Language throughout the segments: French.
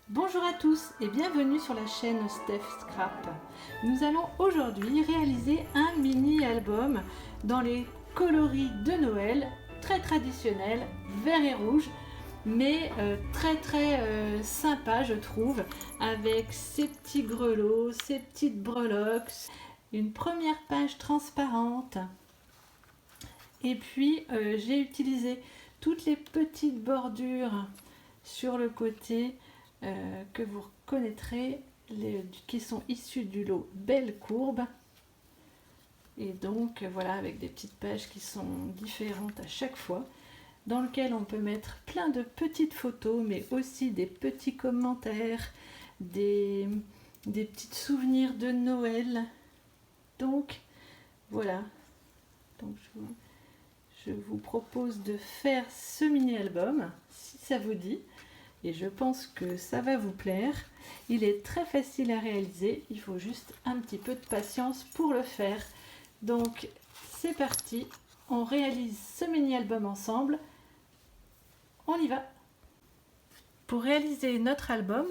Bonjour à tous et bienvenue sur la chaîne Steph Scrap. Nous allons aujourd'hui réaliser un mini-album dans les coloris de Noël, très traditionnels, vert et rouge, mais très sympa je trouve, avec ces petits grelots, ces petites breloques, une première page transparente. Et puis j'ai utilisé toutes les petites bordures sur le côté que vous reconnaîtrez, qui sont issues du lot Belle Courbe. Et donc voilà, avec des petites pages qui sont différentes à chaque fois, dans lequel on peut mettre plein de petites photos, mais aussi des petits commentaires, des petits souvenirs de Noël. Donc voilà, donc je vous propose de faire ce mini-album, si ça vous dit. Et je pense que ça va vous plaire. Il est très facile à réaliser, il faut juste un petit peu de patience pour le faire. Donc c'est parti, on réalise ce mini-album ensemble. On y va. Pour réaliser notre album,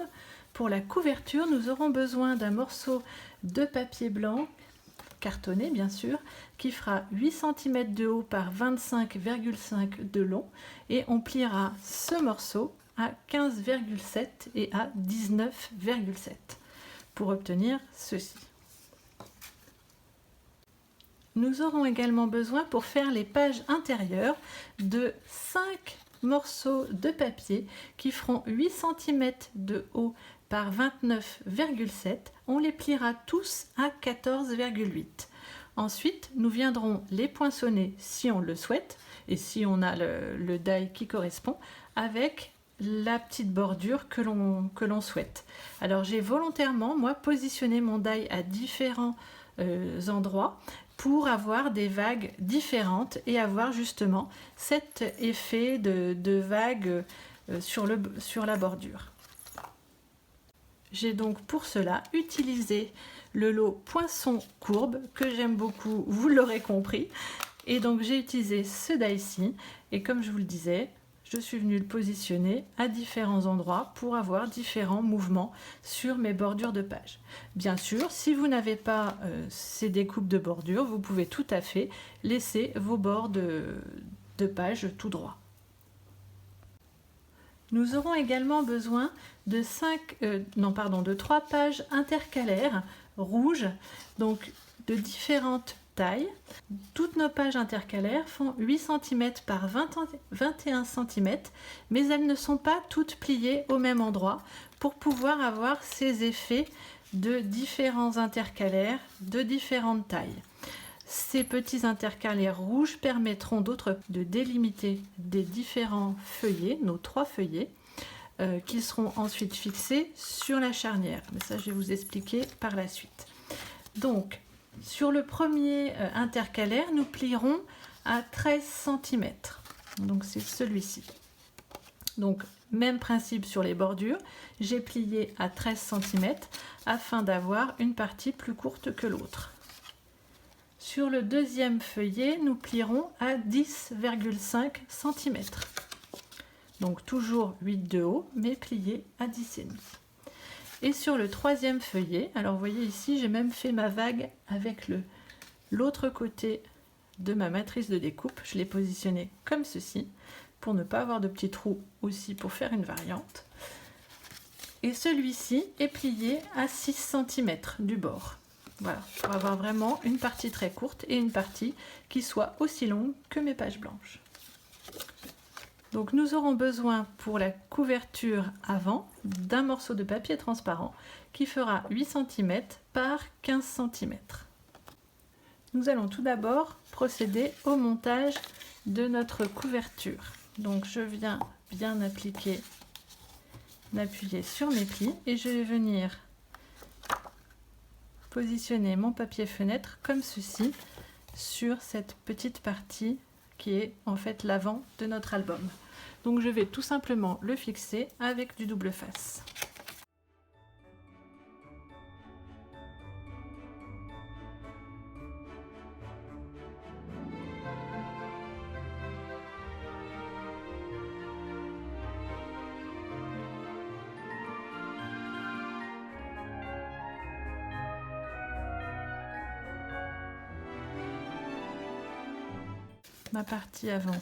pour la couverture, nous aurons besoin d'un morceau de papier blanc, cartonné bien sûr, qui fera 8 cm de haut par 25,5 de long. Et on pliera ce morceau à 15,7 et à 19,7 pour obtenir ceci. Nous aurons également besoin pour faire les pages intérieures de 5 morceaux de papier qui feront 8 cm de haut par 29,7. On les pliera tous à 14,8. Ensuite, nous viendrons les poinçonner si on le souhaite et si on a le die qui correspond avec la petite bordure que l'on souhaite. Alors j'ai volontairement moi positionné mon die à différents endroits pour avoir des vagues différentes et avoir justement cet effet de vague sur la bordure. J'ai donc pour cela utilisé le lot Poinçon Courbe que j'aime beaucoup, vous l'aurez compris, et donc j'ai utilisé ce die-ci et comme je vous le disais, je suis venue le positionner à différents endroits pour avoir différents mouvements sur mes bordures de page. Bien sûr, si vous n'avez pas ces découpes de bordure, vous pouvez tout à fait laisser vos bords de page tout droit. Nous aurons également besoin de 3 pages intercalaires rouges, donc de différentes tailles. Toutes nos pages intercalaires font 8 cm par 21 cm, mais elles ne sont pas toutes pliées au même endroit pour pouvoir avoir ces effets de différents intercalaires de différentes tailles. Ces petits intercalaires rouges permettront de délimiter des différents feuillets, nos 3 feuillets, qui seront ensuite fixés sur la charnière. Mais ça, je vais vous expliquer par la suite. Donc, sur le premier intercalaire, nous plierons à 13 cm. Donc, c'est celui-ci. Donc, même principe sur les bordures. J'ai plié à 13 cm afin d'avoir une partie plus courte que l'autre. Sur le deuxième feuillet, nous plierons à 10,5 cm. Donc toujours 8 de haut, mais plié à 10,5. Et sur le troisième feuillet, alors vous voyez ici, j'ai même fait ma vague avec l'autre côté de ma matrice de découpe. Je l'ai positionné comme ceci, pour ne pas avoir de petits trous aussi pour faire une variante. Et celui-ci est plié à 6 cm du bord. Voilà, pour avoir vraiment une partie très courte et une partie qui soit aussi longue que mes pages blanches. Donc nous aurons besoin pour la couverture avant d'un morceau de papier transparent qui fera 8 cm par 15 cm. Nous allons tout d'abord procéder au montage de notre couverture. Donc je viens bien appuyer sur mes plis et je vais venir positionner mon papier fenêtre comme ceci sur cette petite partie qui est en fait l'avant de notre album. Donc je vais tout simplement le fixer avec du double face. ma partie avant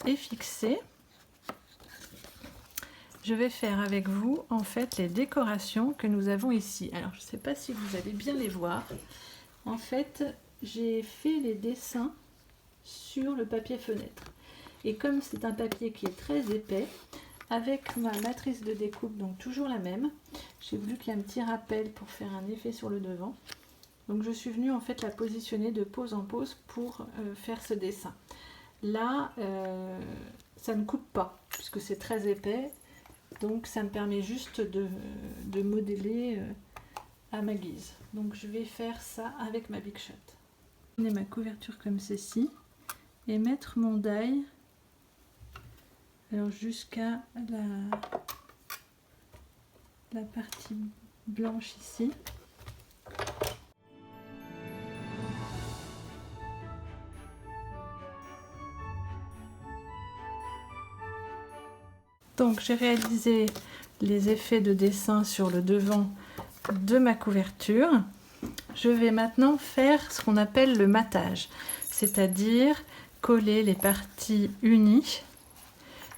est fixée, je vais faire avec vous en fait les décorations que nous avons ici. Alors je ne sais pas si vous allez bien les voir. En fait, j'ai fait les dessins sur le papier fenêtre. Et comme c'est un papier qui est très épais, avec ma matrice de découpe, donc toujours la même, j'ai voulu qu'il y ait un petit rappel pour faire un effet sur le devant. Donc je suis venue en fait la positionner de pose en pose pour faire ce dessin. Là, ça ne coupe pas, puisque c'est très épais, donc ça me permet juste de modeler à ma guise. Donc je vais faire ça avec ma Big Shot. Prenez ma couverture comme ceci et mettre mon die alors jusqu'à la partie blanche ici. Donc j'ai réalisé les effets de dessin sur le devant de ma couverture. Je vais maintenant faire ce qu'on appelle le matage, c'est-à-dire coller les parties unies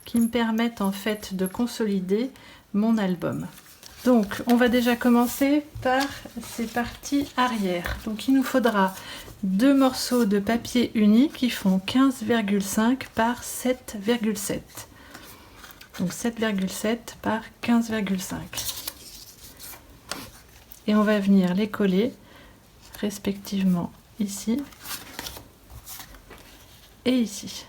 qui me permettent en fait de consolider mon album. Donc on va déjà commencer par ces parties arrière. Donc il nous faudra 2 morceaux de papier uni qui font 15,5 par 7,7. Donc 7,7 par 15,5. Et on va venir les coller respectivement ici et ici.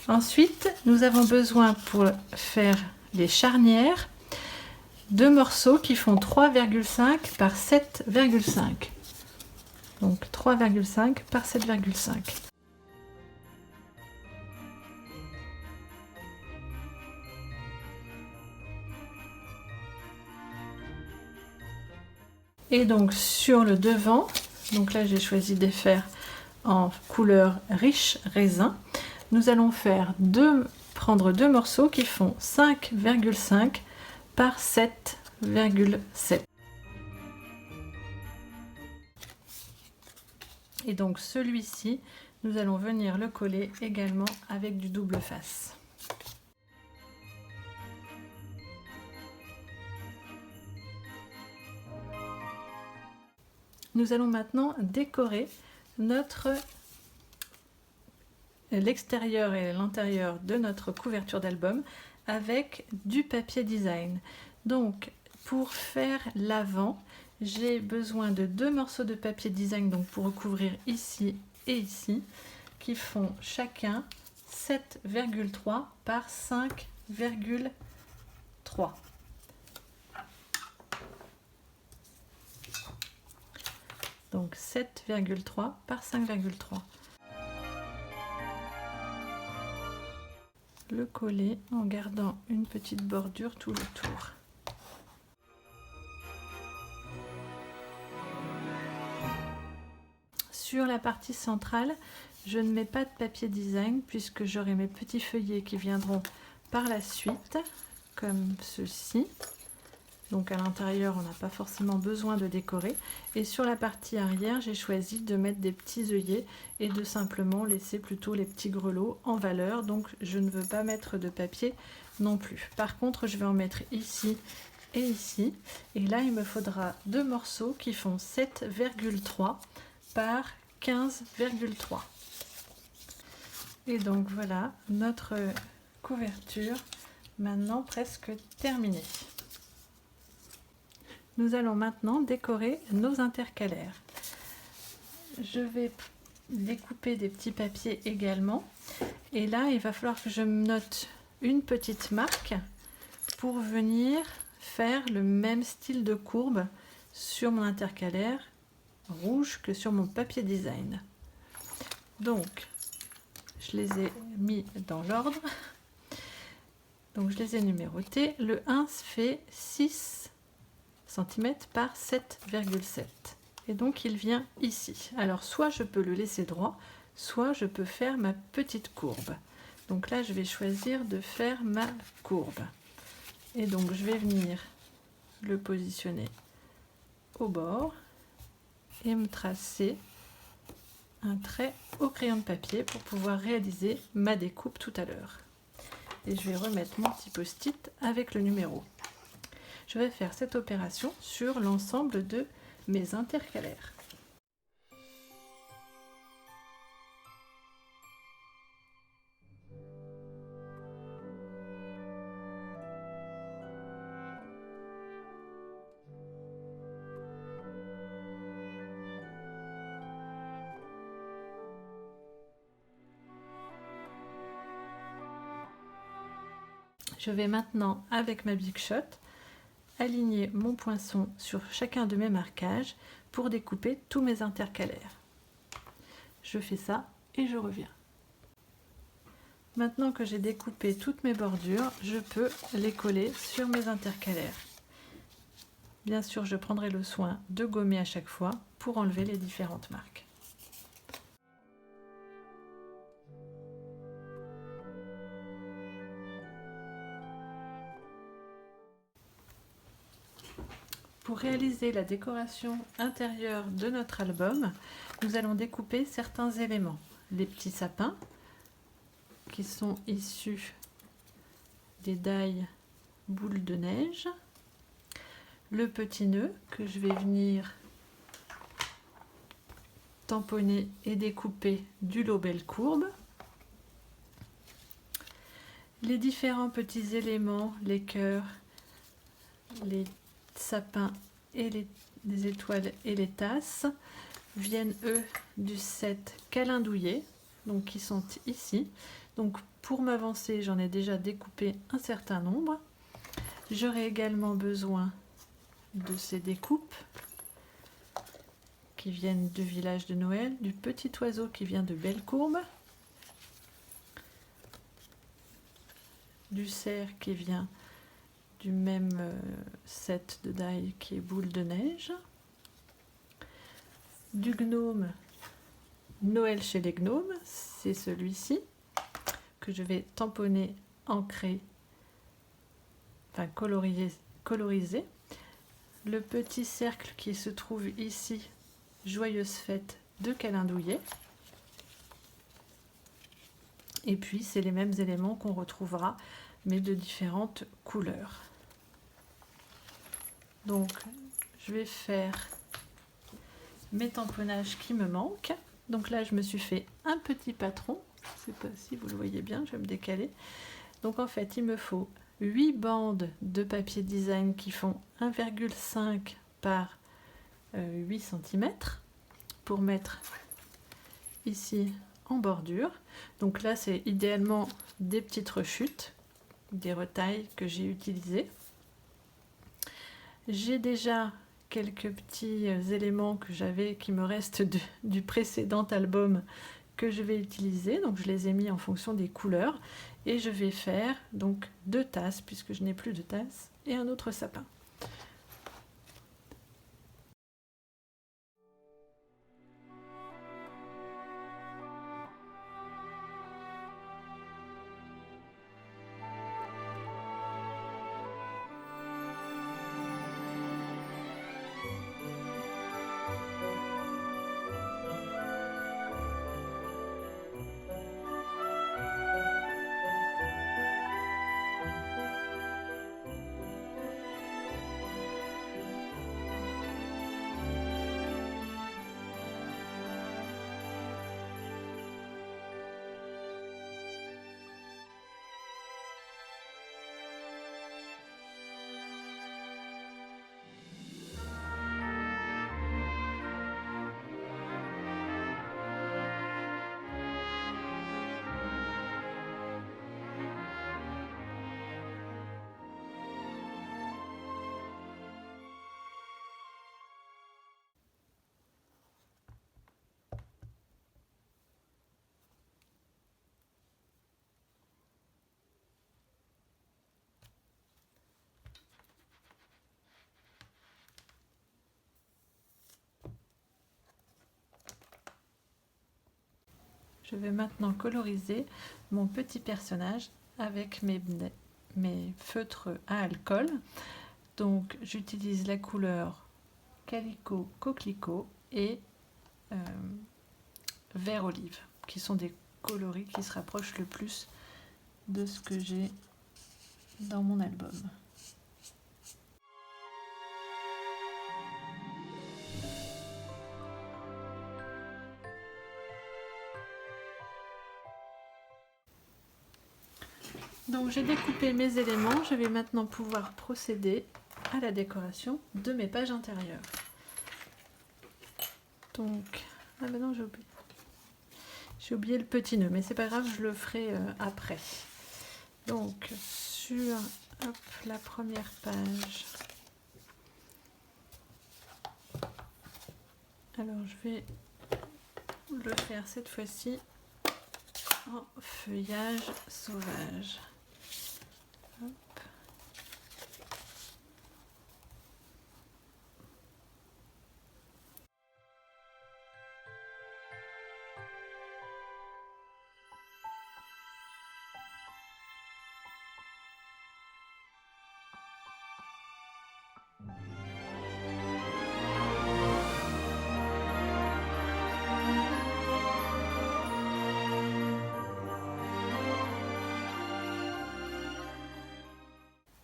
Ensuite, nous avons besoin pour faire les charnières 2 morceaux qui font 3,5 par 7,5. Donc 3,5 par 7,5. Et donc sur le devant, donc là j'ai choisi de faire en couleur riche raisin, nous allons prendre 2 morceaux qui font 5,5 par 7,7. Et donc celui-ci, nous allons venir le coller également avec du double face. Nous allons maintenant décorer l'extérieur et l'intérieur de notre couverture d'album avec du papier design. Donc pour faire l'avant, j'ai besoin de 2 morceaux de papier design donc pour recouvrir ici et ici qui font chacun 7,3 par 5,3. Donc 7,3 par 5,3. Le coller en gardant une petite bordure tout le tour. Sur la partie centrale, je ne mets pas de papier design puisque j'aurai mes petits feuillets qui viendront par la suite, comme ceci. Donc à l'intérieur, on n'a pas forcément besoin de décorer. Et sur la partie arrière, j'ai choisi de mettre des petits œillets et de simplement laisser plutôt les petits grelots en valeur. Donc je ne veux pas mettre de papier non plus. Par contre, je vais en mettre ici et ici. Et là, il me faudra 2 morceaux qui font 7,3 par 15,3. Et donc voilà notre couverture maintenant presque terminée. Nous allons maintenant décorer nos intercalaires. Je vais découper des petits papiers également. Et là, il va falloir que je me note une petite marque pour venir faire le même style de courbe sur mon intercalaire rouge que sur mon papier design. Donc, je les ai mis dans l'ordre. Donc, je les ai numérotés. Le 1 fait 6 cm par 7,7 et donc il vient ici. Alors soit je peux le laisser droit, soit je peux faire ma petite courbe. Donc là, je vais choisir de faire ma courbe. Et donc, je vais venir le positionner au bord et me tracer un trait au crayon de papier pour pouvoir réaliser ma découpe tout à l'heure. Et je vais remettre mon petit post-it avec le numéro. Je vais faire cette opération sur l'ensemble de mes intercalaires. Je vais maintenant, avec ma Big Shot, aligner mon poinçon sur chacun de mes marquages pour découper tous mes intercalaires. Je fais ça et je reviens. Maintenant que j'ai découpé toutes mes bordures, je peux les coller sur mes intercalaires. Bien sûr, je prendrai le soin de gommer à chaque fois pour enlever les différentes marques. Pour réaliser la décoration intérieure de notre album, nous allons découper certains éléments. Les petits sapins qui sont issus des die boules de neige, le petit nœud que je vais venir tamponner et découper du lobel courbe, les différents petits éléments, les cœurs, les sapins et les étoiles et les tasses viennent eux du set câlin douillet, donc qui sont ici. Donc pour m'avancer, j'en ai déjà découpé un certain nombre. J'aurai également besoin de ces découpes qui viennent du village de Noël, du petit oiseau qui vient de Bellecourbe, du cerf qui vient du même set de die qui est boule de neige, du gnome Noël chez les gnomes, c'est celui-ci que je vais tamponner, ancrer, enfin coloriser. Le petit cercle qui se trouve ici, joyeuse fête de câlin douillet. Et puis c'est les mêmes éléments qu'on retrouvera mais de différentes couleurs. Donc je vais faire mes tamponnages qui me manquent. Donc là je me suis fait un petit patron, je ne sais pas si vous le voyez bien, je vais me décaler. Donc en fait il me faut 8 bandes de papier design qui font 1,5 par 8 cm pour mettre ici en bordure. Donc là c'est idéalement des petites rechutes, des retailles que j'ai utilisées. J'ai déjà quelques petits éléments que j'avais qui me restent du précédent album que je vais utiliser, donc je les ai mis en fonction des couleurs et je vais faire donc 2 tasses puisque je n'ai plus de tasses et un autre sapin. je vais maintenant coloriser mon petit personnage avec mes feutres à alcool. Donc j'utilise la couleur Calico Coquelicot et vert olive, qui sont des coloris qui se rapprochent le plus de ce que j'ai dans mon album. Donc j'ai découpé mes éléments, je vais maintenant pouvoir procéder à la décoration de mes pages intérieures. Donc, ah ben non, j'ai oublié le petit nœud, mais c'est pas grave, je le ferai après. Donc sur la première page, alors je vais le faire cette fois-ci en feuillage sauvage. Hop.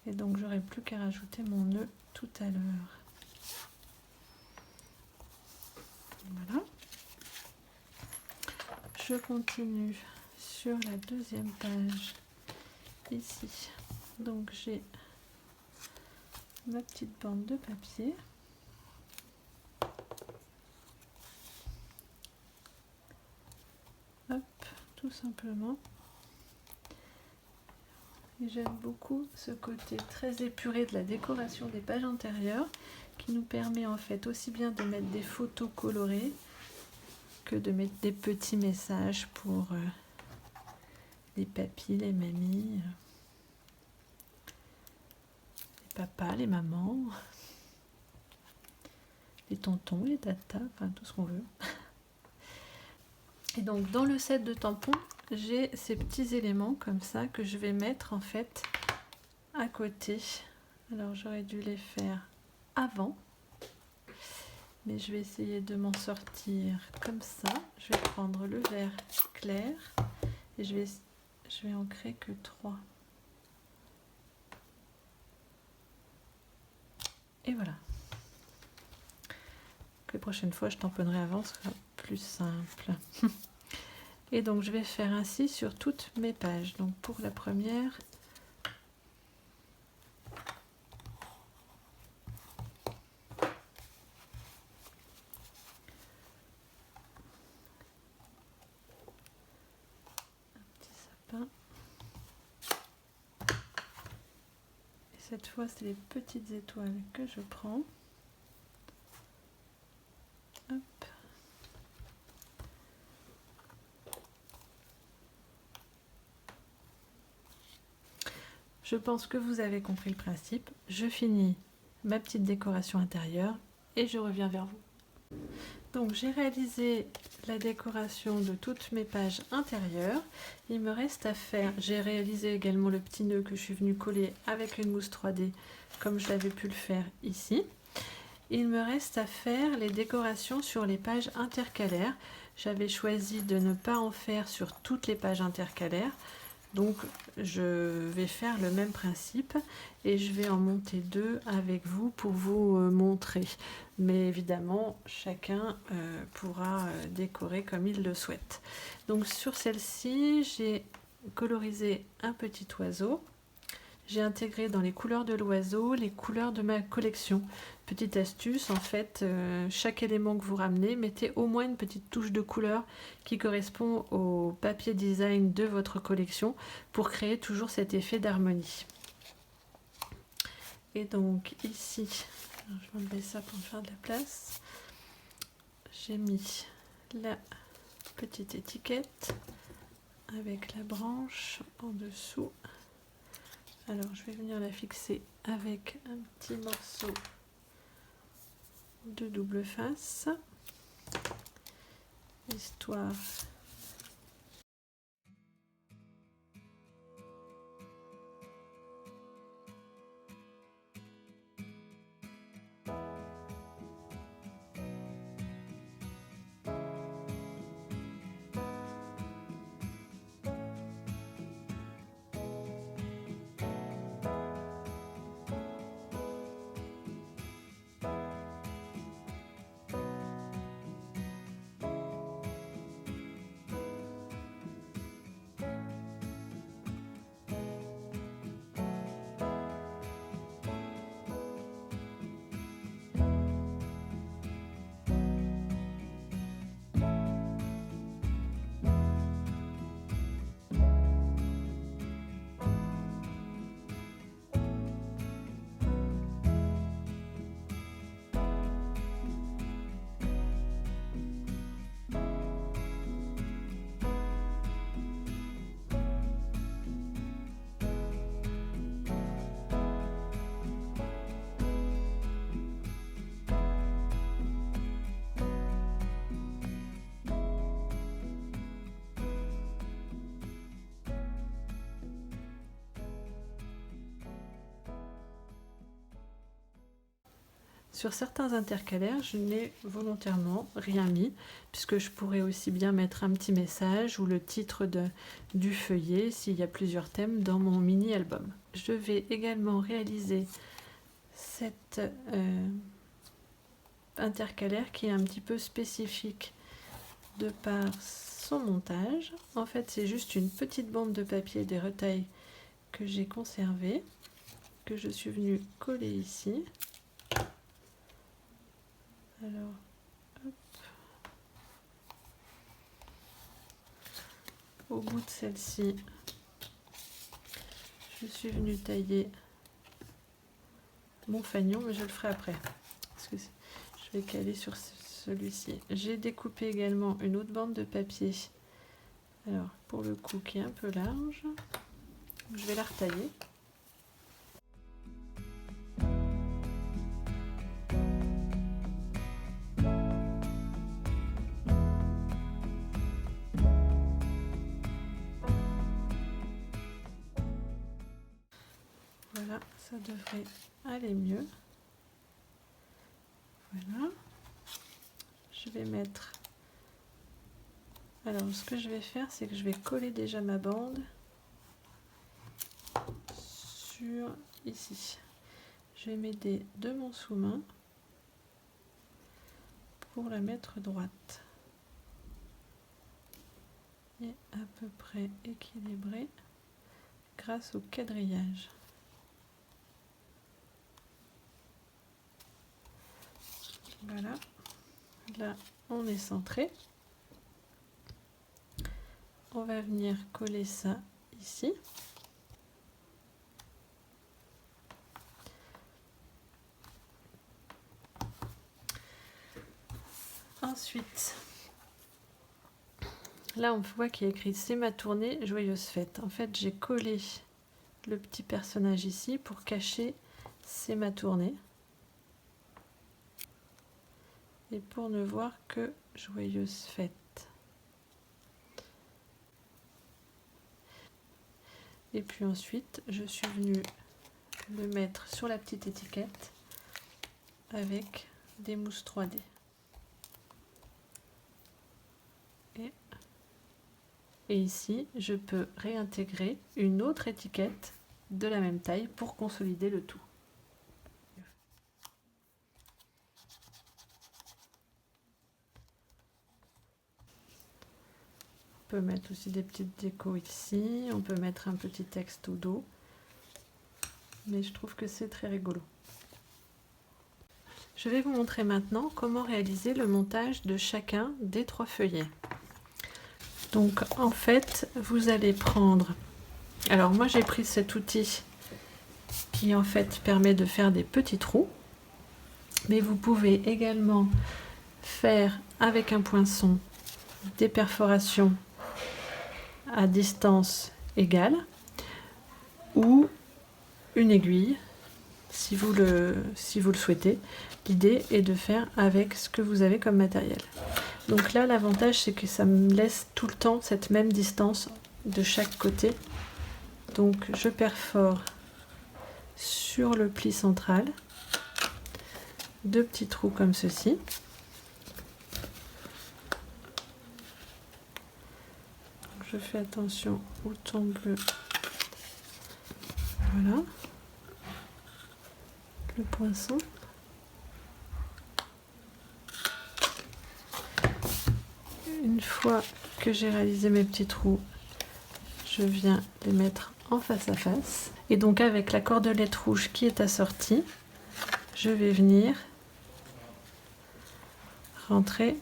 Et donc j'aurai plus qu'à rajouter mon nœud tout à l'heure. Voilà. Je continue sur la deuxième page ici. Donc j'ai ma petite bande de papier. Hop, tout simplement. Et j'aime beaucoup ce côté très épuré de la décoration des pages intérieures qui nous permet en fait aussi bien de mettre des photos colorées que de mettre des petits messages pour les papis, les mamies, les papas, les mamans, les tontons, les tatas, enfin tout ce qu'on veut. Et donc dans le set de tampons, j'ai ces petits éléments comme ça que je vais mettre en fait à côté. Alors j'aurais dû les faire avant, mais je vais essayer de m'en sortir comme ça. Je vais prendre le vert clair et je vais en créer que 3. Et voilà. Les prochaines fois je tamponnerai avant, ce sera plus simple. Et donc je vais faire ainsi sur toutes mes pages. Donc pour la première, un petit sapin. Et cette fois c'est les petites étoiles que je prends. Hop. Je pense que vous avez compris le principe. Je finis ma petite décoration intérieure et je reviens vers vous. Donc j'ai réalisé la décoration de toutes mes pages intérieures. Il me reste à faire, j'ai réalisé également le petit nœud que je suis venue coller avec une mousse 3D comme je l'avais pu le faire ici. Il me reste à faire les décorations sur les pages intercalaires. J'avais choisi de ne pas en faire sur toutes les pages intercalaires. Donc je vais faire le même principe et je vais en monter 2 avec vous pour vous montrer. Mais évidemment, chacun pourra décorer comme il le souhaite. Donc sur celle-ci, j'ai colorisé un petit oiseau. J'ai intégré dans les couleurs de l'oiseau les couleurs de ma collection. Petite astuce, en fait, chaque élément que vous ramenez, mettez au moins une petite touche de couleur qui correspond au papier design de votre collection pour créer toujours cet effet d'harmonie. Et donc ici, je vais enlever ça pour faire de la place. J'ai mis la petite étiquette avec la branche en dessous. Alors je vais venir la fixer avec un petit morceau de double face, histoire Sur certains intercalaires, je n'ai volontairement rien mis, puisque je pourrais aussi bien mettre un petit message ou le titre du feuillet s'il y a plusieurs thèmes dans mon mini-album. Je vais également réaliser cet intercalaire qui est un petit peu spécifique de par son montage. En fait, c'est juste une petite bande de papier des retailles que j'ai conservé, que je suis venue coller ici. Alors, hop. Au bout de celle-ci, je suis venue tailler mon fanion, mais je le ferai après, parce que je vais caler sur celui-ci. J'ai découpé également une autre bande de papier, alors pour le coup qui est un peu large, je vais la retailler. Voilà, ça devrait aller mieux. Voilà. Je vais mettre... Alors, ce que je vais faire, c'est que je vais coller déjà ma bande sur ici. Je vais m'aider de mon sous-main pour la mettre droite et à peu près équilibrée grâce au quadrillage. Voilà, là on est centré. On va venir coller ça ici. Ensuite, là on voit qu'il y a écrit c'est ma tournée, joyeuse fête. En fait, j'ai collé le petit personnage ici pour cacher c'est ma tournée. Et pour ne voir que joyeuse fête. Et puis ensuite, je suis venue le mettre sur la petite étiquette avec des mousses 3D. Et ici, je peux réintégrer une autre étiquette de la même taille pour consolider le tout. On peut mettre aussi des petites décos ici, on peut mettre un petit texte au dos, mais je trouve que c'est très rigolo. Je vais vous montrer maintenant comment réaliser le montage de chacun des 3 feuillets. Donc en fait, vous allez prendre... Alors moi j'ai pris cet outil qui en fait permet de faire des petits trous, mais vous pouvez également faire avec un poinçon des perforations à distance égale ou une aiguille si vous le souhaitez. L'idée est de faire avec ce que vous avez comme matériel. Donc là l'avantage c'est que ça me laisse tout le temps cette même distance de chaque côté. Donc je perfore sur le pli central 2 petits trous comme ceci. Je fais attention au ton bleu. Voilà. Le poinçon. Une fois que j'ai réalisé mes petits trous, je viens les mettre en face à face. Et donc avec la cordelette rouge qui est assortie, je vais venir rentrer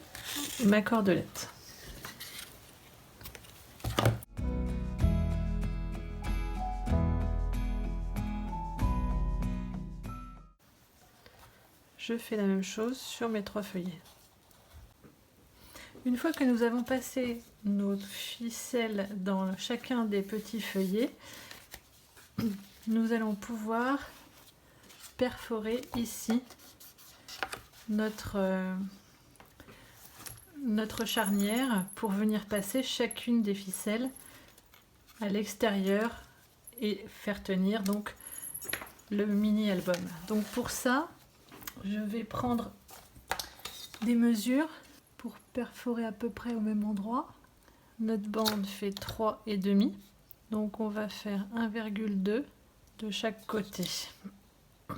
ma cordelette. Je fais la même chose sur mes 3 feuillets. Une fois que nous avons passé nos ficelles dans chacun des petits feuillets, nous allons pouvoir perforer ici notre charnière pour venir passer chacune des ficelles à l'extérieur et faire tenir donc le mini album. Donc pour ça, je vais prendre des mesures pour perforer à peu près au même endroit. Notre bande fait 3,5, donc on va faire 1,2 de chaque côté. Je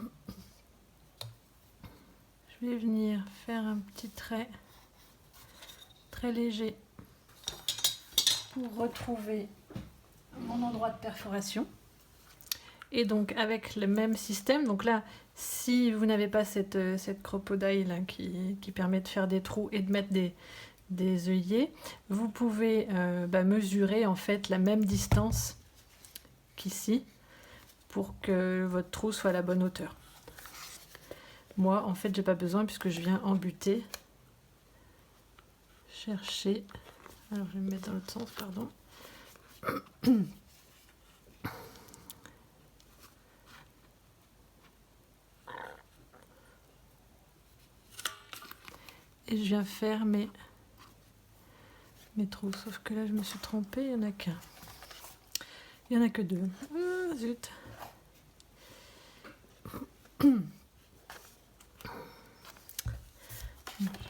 vais venir faire un petit trait très léger pour retrouver mon endroit de perforation. Et donc avec le même système, donc là, si vous n'avez pas cette crocodile là, qui permet de faire des trous et de mettre des œillets, vous pouvez mesurer en fait la même distance qu'ici pour que votre trou soit à la bonne hauteur. Moi, en fait, j'ai pas besoin puisque je viens embuter, chercher. Alors, je vais me mettre dans l'autre sens, pardon. Et je viens faire mes trous. Sauf que là, je me suis trompée, il n'y en a qu'un. Il n'y en a que 2. Ah, zut.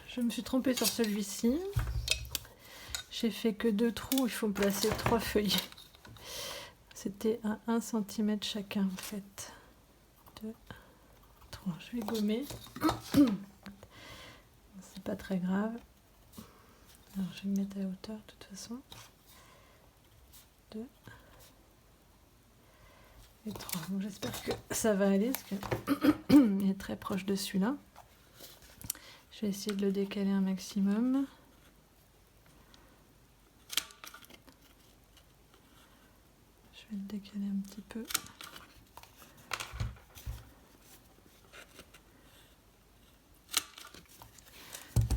Je me suis trompée sur celui-ci. J'ai fait que 2 trous, il faut placer 3 feuillets. C'était à 1 cm chacun en fait. 2, 3. Je vais gommer. C'est pas très grave. Alors je vais me mettre à hauteur de toute façon. 2 et 3. Bon, j'espère que ça va aller parce que il est très proche de celui-là. Je vais essayer de le décaler un maximum. Je vais le décaler un petit peu.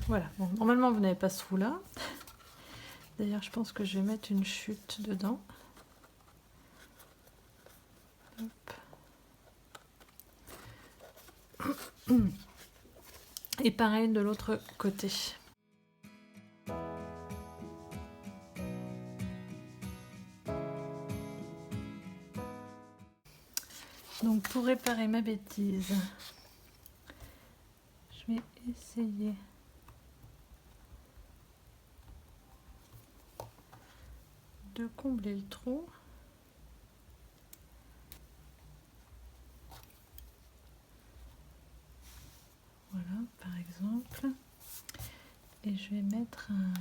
Voilà, bon, normalement vous n'avez pas ce trou là. D'ailleurs je pense que je vais mettre une chute dedans. Hop. Et pareil de l'autre côté. Donc pour réparer ma bêtise, je vais essayer de combler le trou. Voilà, par exemple. Et je vais mettre un...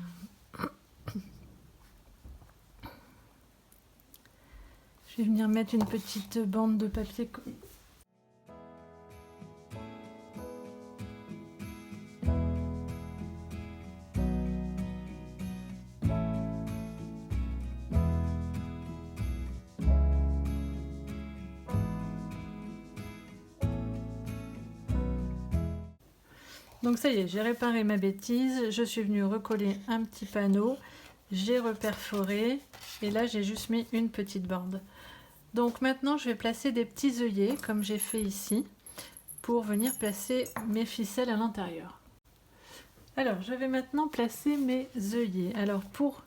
Je vais venir mettre une petite bande de papier. Donc ça y est, j'ai réparé ma bêtise, je suis venue recoller un petit panneau, j'ai reperforé et là j'ai juste mis une petite bande. Donc maintenant je vais placer des petits œillets comme j'ai fait ici pour venir placer mes ficelles à l'intérieur. Alors je vais maintenant placer mes œillets. Alors pour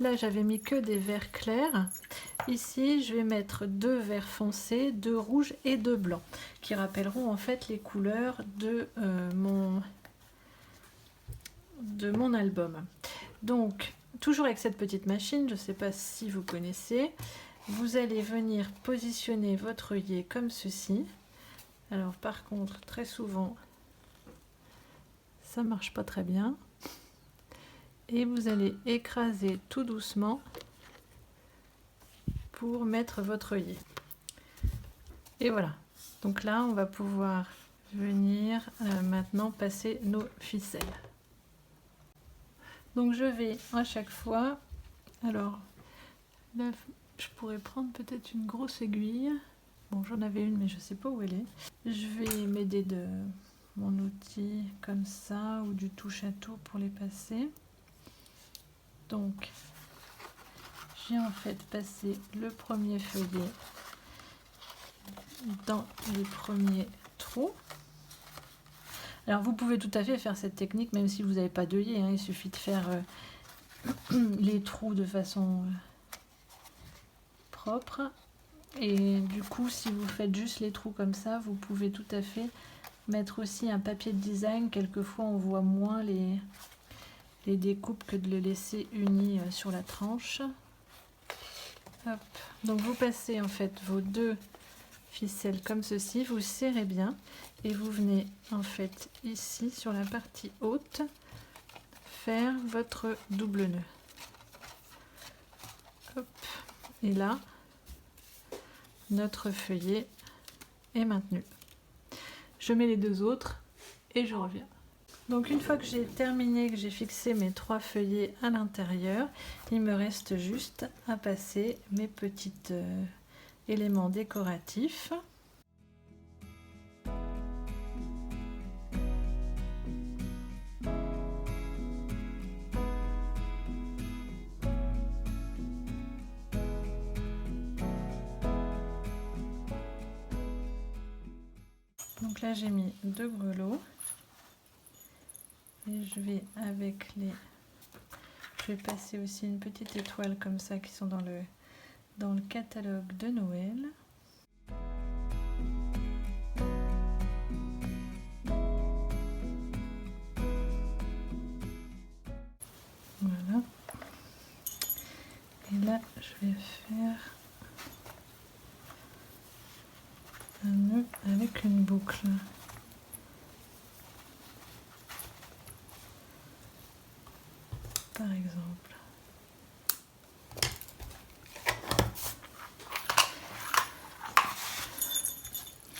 là j'avais mis que des verts clairs. Ici je vais mettre 2 verts foncés, 2 rouges et 2 blancs qui rappelleront en fait les couleurs de mon album. Donc toujours avec cette petite machine, je ne sais pas si vous connaissez, vous allez venir positionner votre œillet comme ceci. Alors par contre très souvent ça marche pas très bien et vous allez écraser tout doucement pour mettre votre œillet. Et voilà, donc là on va pouvoir venir maintenant passer nos ficelles. Donc je vais à chaque fois, alors là je pourrais prendre peut-être une grosse aiguille, bon j'en avais une mais je sais pas où elle est. Je vais m'aider de mon outil comme ça ou du touche à tout pour les passer. Donc j'ai en fait passé le premier feuillet dans les premiers trous. Alors vous pouvez tout à fait faire cette technique même si vous n'avez pas d'œillet, hein, il suffit de faire les trous de façon propre et du coup si vous faites juste les trous comme ça vous pouvez tout à fait mettre aussi un papier de design. Quelquefois on voit moins les découpes que de le laisser uni sur la tranche. Hop. Donc vous passez en fait vos deux ficelles comme ceci, vous serrez bien et vous venez en fait ici sur la partie haute faire votre double nœud. Hop. Et là notre feuillet est maintenu. Je mets les deux autres et je reviens. Donc une fois que j'ai terminé, que j'ai fixé mes 3 feuillets à l'intérieur, il me reste juste à passer mes petits éléments décoratifs. Donc là j'ai mis 2 grelots. Et je vais je vais passer aussi une petite étoile comme ça qui sont dans le catalogue de Noël. Voilà. Et là je vais faire un nœud avec une boucle. Par exemple.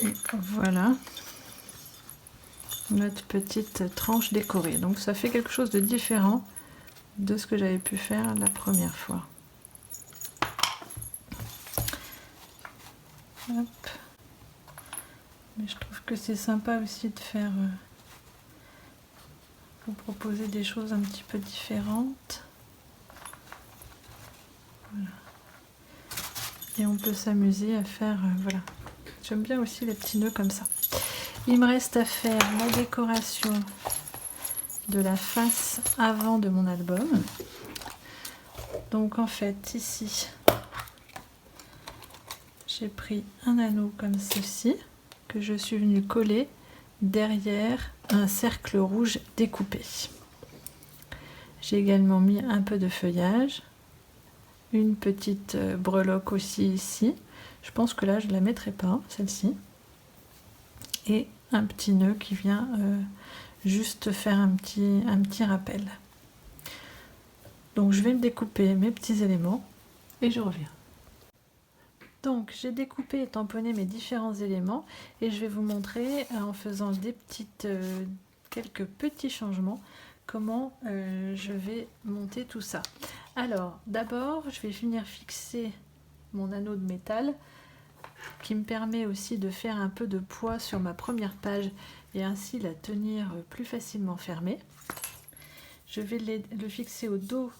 Et voilà notre petite tranche décorée. Donc ça fait quelque chose de différent de ce que j'avais pu faire la première fois. Hop. Mais je trouve que c'est sympa aussi de faire vous proposer des choses un petit peu différentes. Voilà. Et on peut s'amuser à faire, voilà. J'aime bien aussi les petits nœuds comme ça. Il me reste à faire la décoration de la face avant de mon album. Donc en fait ici, j'ai pris un anneau comme ceci, que je suis venue coller derrière un cercle rouge découpé. J'ai également mis un peu de feuillage, une petite breloque aussi ici. Je pense que là je ne la mettrai pas, celle-ci. Et un petit nœud qui vient juste faire un petit rappel. Donc je vais me découper mes petits éléments et je reviens. Donc j'ai découpé et tamponné mes différents éléments et je vais vous montrer en faisant quelques petits changements comment je vais monter tout ça. Alors d'abord je vais venir fixer mon anneau de métal qui me permet aussi de faire un peu de poids sur ma première page et ainsi la tenir plus facilement fermée. Je vais le fixer au dos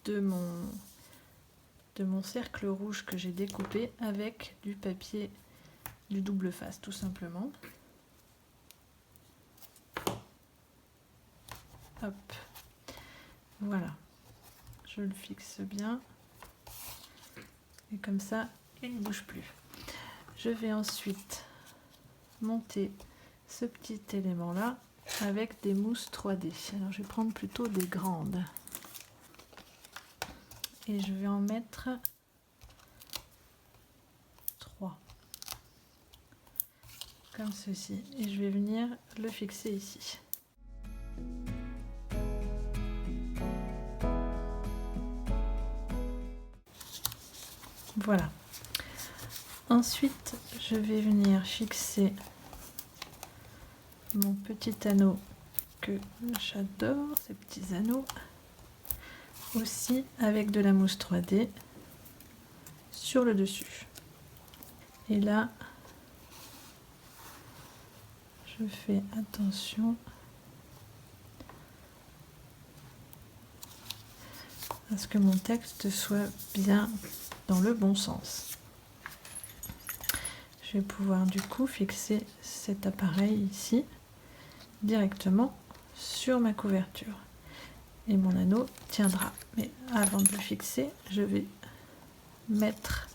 de mon cercle rouge que j'ai découpé avec du papier du double face tout simplement. Hop, voilà, je le fixe bien et comme ça il ne bouge plus. Je vais ensuite monter ce petit élément là avec des mousses 3D. Alors je vais prendre plutôt des grandes. Et je vais en mettre 3 comme ceci et je vais venir le fixer ici. Voilà. Ensuite je vais venir fixer mon petit anneau que j'adore, ces petits anneaux aussi avec de la mousse 3D sur le dessus. Et là je fais attention à ce que mon texte soit bien dans le bon sens. Je vais pouvoir du coup fixer cet appareil ici directement sur ma couverture. Et mon anneau tiendra. Mais avant de le fixer, je vais mettre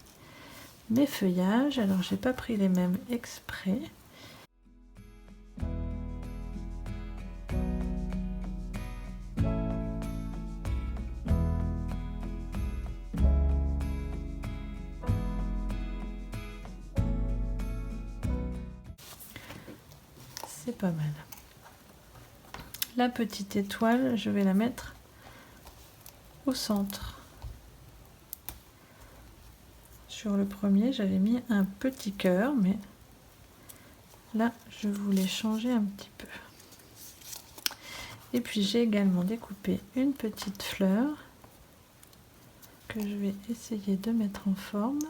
mes feuillages. Alors j'ai pas pris les mêmes exprès. c'est pas mal. La petite étoile, je vais la mettre au centre. Sur le premier, j'avais mis un petit cœur, mais là, je voulais changer un petit peu. Et puis, j'ai également découpé une petite fleur que je vais essayer de mettre en forme.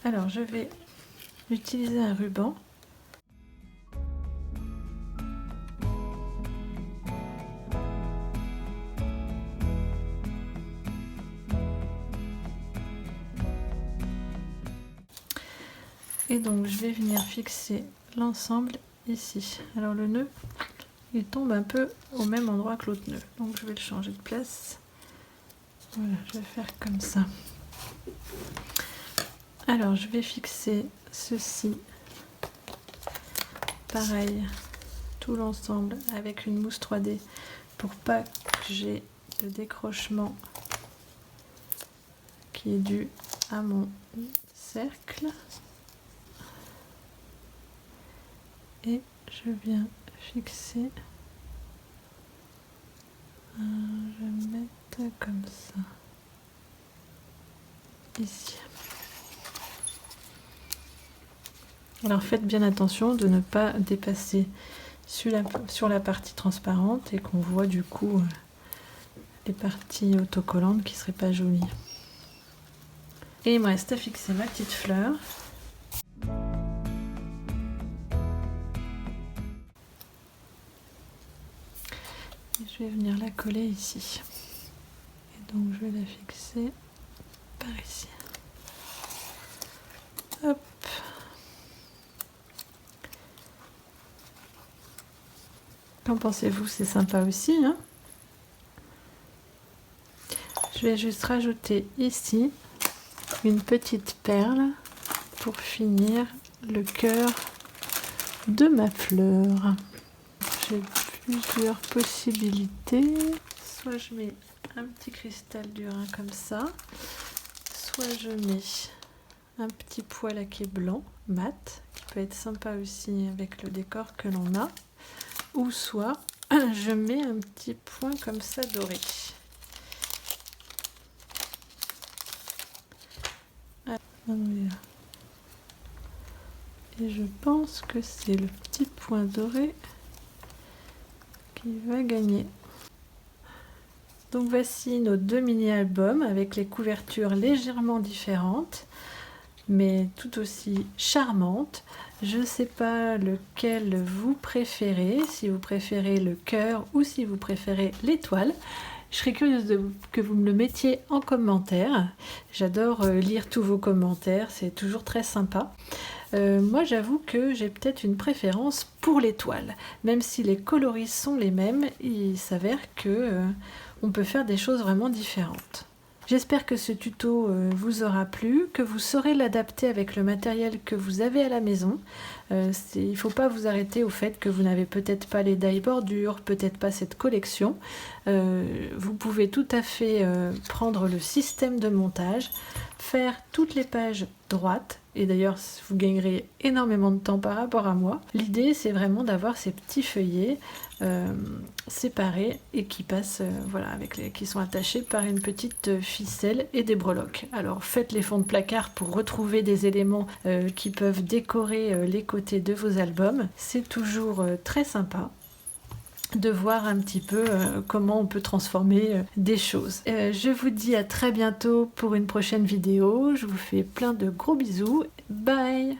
Alors, je vais utiliser un ruban. Et donc, je vais venir fixer l'ensemble ici. Alors, le nœud, il tombe un peu au même endroit que l'autre nœud. Donc, je vais le changer de place. Voilà, je vais faire comme ça. Alors, je vais fixer ceci, pareil, tout l'ensemble avec une mousse 3D pour pas que j'ai de décrochement qui est dû à mon cercle. Et je viens fixer, je vais mettre comme ça, ici. Alors faites bien attention de ne pas dépasser sur la partie transparente et qu'on voit du coup les parties autocollantes qui ne seraient pas jolies. Et il me reste à fixer ma petite fleur. Et je vais venir la coller ici. Et donc je vais la fixer par ici. Hop. Qu'en pensez-vous? C'est sympa aussi, hein? Je vais juste rajouter ici une petite perle pour finir le cœur de ma fleur. J'ai plusieurs possibilités. Soit je mets un petit cristal d'airain comme ça, soit je mets un petit poil laqué blanc, mat, qui peut être sympa aussi avec le décor que l'on a. Ou soit je mets un petit point comme ça doré. Et je pense que c'est le petit point doré qui va gagner. Donc voici nos deux mini-albums avec les couvertures légèrement différentes, mais tout aussi charmantes. Je ne sais pas lequel vous préférez, si vous préférez le cœur ou si vous préférez l'étoile. Je serais curieuse que vous me le mettiez en commentaire. J'adore lire tous vos commentaires, c'est toujours très sympa. Moi j'avoue que j'ai peut-être une préférence pour l'étoile. Même si les coloris sont les mêmes, il s'avère que on peut faire des choses vraiment différentes. J'espère que ce tuto vous aura plu, que vous saurez l'adapter avec le matériel que vous avez à la maison. Il ne faut pas vous arrêter au fait que vous n'avez peut-être pas les die bordures, peut-être pas cette collection. Vous pouvez tout à fait prendre le système de montage, faire toutes les pages droites, et d'ailleurs vous gagnerez énormément de temps par rapport à moi. L'idée c'est vraiment d'avoir ces petits feuillets séparés et qui passent, voilà, qui sont attachés par une petite ficelle et des breloques. Alors faites les fonds de placard pour retrouver des éléments qui peuvent décorer les côtés de vos albums. C'est toujours très sympa de voir un petit peu comment on peut transformer des choses. Je vous dis à très bientôt pour une prochaine vidéo. Je vous fais plein de gros bisous. Bye!